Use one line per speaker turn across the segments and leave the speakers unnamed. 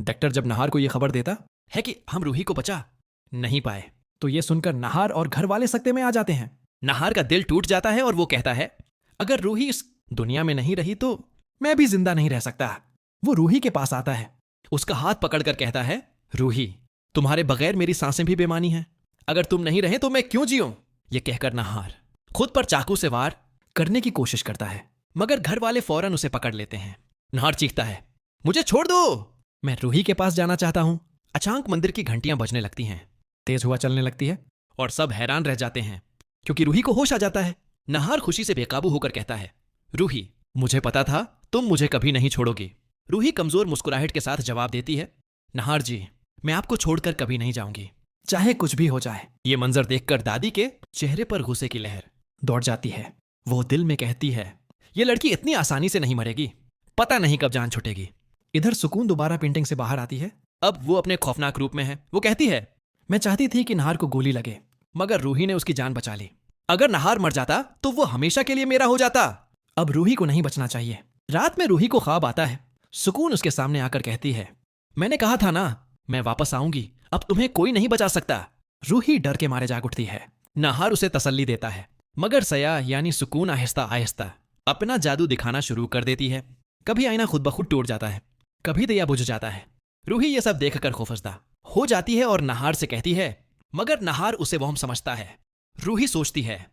Doctor जब नहार को यह खबर देता है कि हम रूही को बचा नहीं पाए, तो ये सुनकर नहार और घर वाले सकते में आ जाते हैं। नहार का दिल टूट जाता है और वो कहता है, अगर रूही इस दुनिया में नहीं रही तो मैं भी जिंदा नहीं रह सकता। वो रूही के पास आता है, उसका हाथ पकड़कर कहता है, रूही, तुम्हारे बगैर मेरी सांसें भी बेमानी हैं। अगर तुम नहीं रहे तो मैं क्यों जीऊं? ये कहकर नहार खुद पर चाकू से वार करने की कोशिश करता है, मगर घर वाले फौरन उसे पकड़ लेते हैं। नहार चीखता है, मुझे छोड़ दो, मैं रूही के पास जाना चाहता हूं। अचानक मंदिर की घंटियां बजने लगती हैं, तेज हवा चलने लगती है और सब हैरान रह जाते हैं क्योंकि रूही को होश आ जाता है। नहार खुशी से बेकाबू होकर कहता है, रूही, मुझे पता था तुम मुझे कभी नहीं छोड़ोगी। रूही कमजोर मुस्कुराहट के साथ जवाब देती है, नहार जी, मैं आपको छोड़कर कभी नहीं जाऊंगी, चाहे कुछ भी हो जाए। ये मंजर देखकर दादी के चेहरे पर गुस्से की लहर दौड़ जाती है। वो दिल में कहती है, ये लड़की इतनी आसानी से नहीं मरेगी, पता नहीं कब जान छूटेगी। इधर सुकून दोबारा पेंटिंग से बाहर आती है। अब वो अपने खौफनाक रूप में है। वो कहती है, मैं चाहती थी कि नहार को गोली लगे, मगर रूही ने उसकी जान बचा ली। अगर नहार मर जाता तो वो हमेशा के लिए मेरा हो जाता। अब रूही को नहीं बचना चाहिए। रात में रूही को ख्वाब आता है। सुकून उसके सामने आकर कहती है, मैंने कहा था ना, मैं वापस आऊंगी, अब तुम्हें कोई नहीं बचा सकता। रूही डर के मारे जाग उठती है। नहार उसे तसल्ली देता है, मगर सया यानी सुकून आहिस्ता आहिस्ता अपना जादू दिखाना शुरू कर देती है। कभी आईना खुद ब खुद टूट जाता है, कभी दिया बुझ जाता है। रूही ये सब देखकर खौफजदा हो जाती है और नहार से कहती है, मगर नहार उसे वहम समझता है। रूही सोचती है,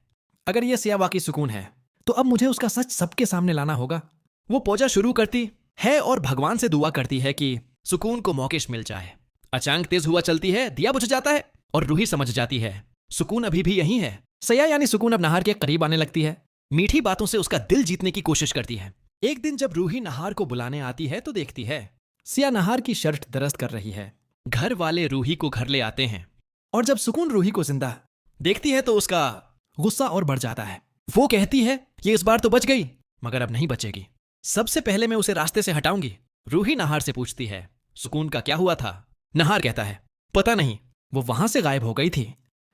अगर ये सिया वाकई सुकून है तो अब मुझे उसका सच सबके सामने लाना होगा। वो पूजा शुरू करती है और भगवान से दुआ करती है कि सुकून को मौकेश मिल जाए। अचानक तेज हुआ चलती है, दिया बुझ जाता है और रूही समझ जाती है सुकून अभी भी यहीं है। सया यानी सुकून अब नहार के करीब आने लगती है। मीठी बातों से उसका दिल जीतने की कोशिश करती है। एक दिन जब रूही नहार को बुलाने आती है तो देखती है सिया नहार की शर्ट दरस्त कर रही है। घर वाले रूही को घर ले आते हैं और जब सुकून रूही को जिंदा देखती है तो उसका गुस्सा और बढ़ जाता है। वो कहती है, ये इस बार तो बच गई, मगर अब नहीं बचेगी। सबसे पहले मैं उसे रास्ते से हटाऊंगी। रूही नहार से पूछती है, सुकून का क्या हुआ था? नहार कहता है, पता नहीं, वो वहां से गायब हो गई थी,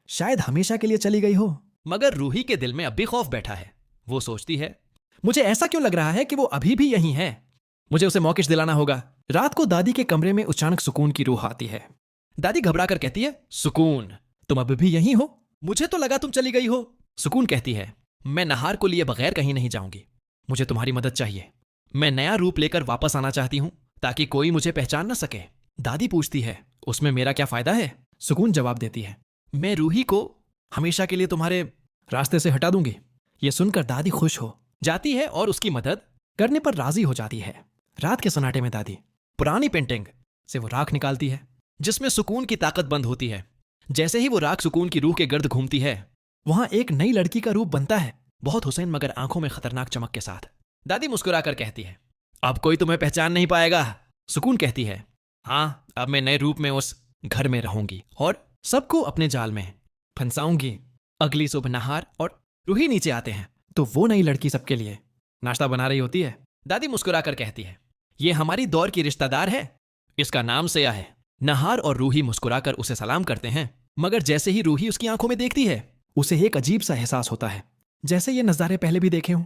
शायद हमेशा के लिए चली गई हो। मगर रूही के दिल में अब भी खौफ बैठा है। वो सोचती है, मुझे ऐसा क्यों लग रहा है कि वो अभी भी यहीं है, मुझे उसे मौकेश दिलाना होगा। रात को दादी के कमरे में अचानक सुकून की रूह आती है। दादी घबरा कर कहती है, सुकून, तुम अभी भी यहीं हो? मुझे तो लगा तुम चली गई हो। सुकून कहती है, मैं नहार को लिए बगैर कहीं नहीं जाऊंगी, मुझे तुम्हारी मदद चाहिए। मैं नया रूप लेकर वापस आना चाहती हूं ताकि कोई मुझे पहचान न सके। दादी पूछती है, उसमें मेरा क्या फायदा है? सुकून जवाब देती है, मैं रूही को हमेशा के लिए तुम्हारे रास्ते से हटा दूंगी। यह सुनकर दादी खुश हो जाती है और उसकी मदद करने पर राजी हो जाती है। रात के सन्नाटे में दादी पुरानी पेंटिंग से वो राख निकालती है जिसमें सुकून की ताकत बंद होती है। जैसे ही वो राख सुकून की रूह के गर्द घूमती है, वहां एक नई लड़की का रूप बनता है, बहुत हुसैन मगर आंखों में खतरनाक चमक के साथ। दादी मुस्कुराकर कहती है, अब कोई तुम्हें पहचान नहीं पाएगा। सुकून कहती है, हाँ, अब मैं नए रूप में उस घर में रहूंगी और सबको अपने जाल में फंसाऊंगी। अगली सुबह नहार और रूही नीचे आते हैं तो वो नई लड़की सबके लिए नाश्ता बना रही होती है। दादी मुस्कुराकर कहती है, ये हमारी दौर की रिश्तेदार है, इसका नाम सया है। नहार और रूही मुस्कुराकर उसे सलाम करते हैं, मगर जैसे ही रूही उसकी आंखों में देखती है, उसे एक अजीब सा एहसास होता है, जैसे ये नज़ारे पहले भी देखे हों।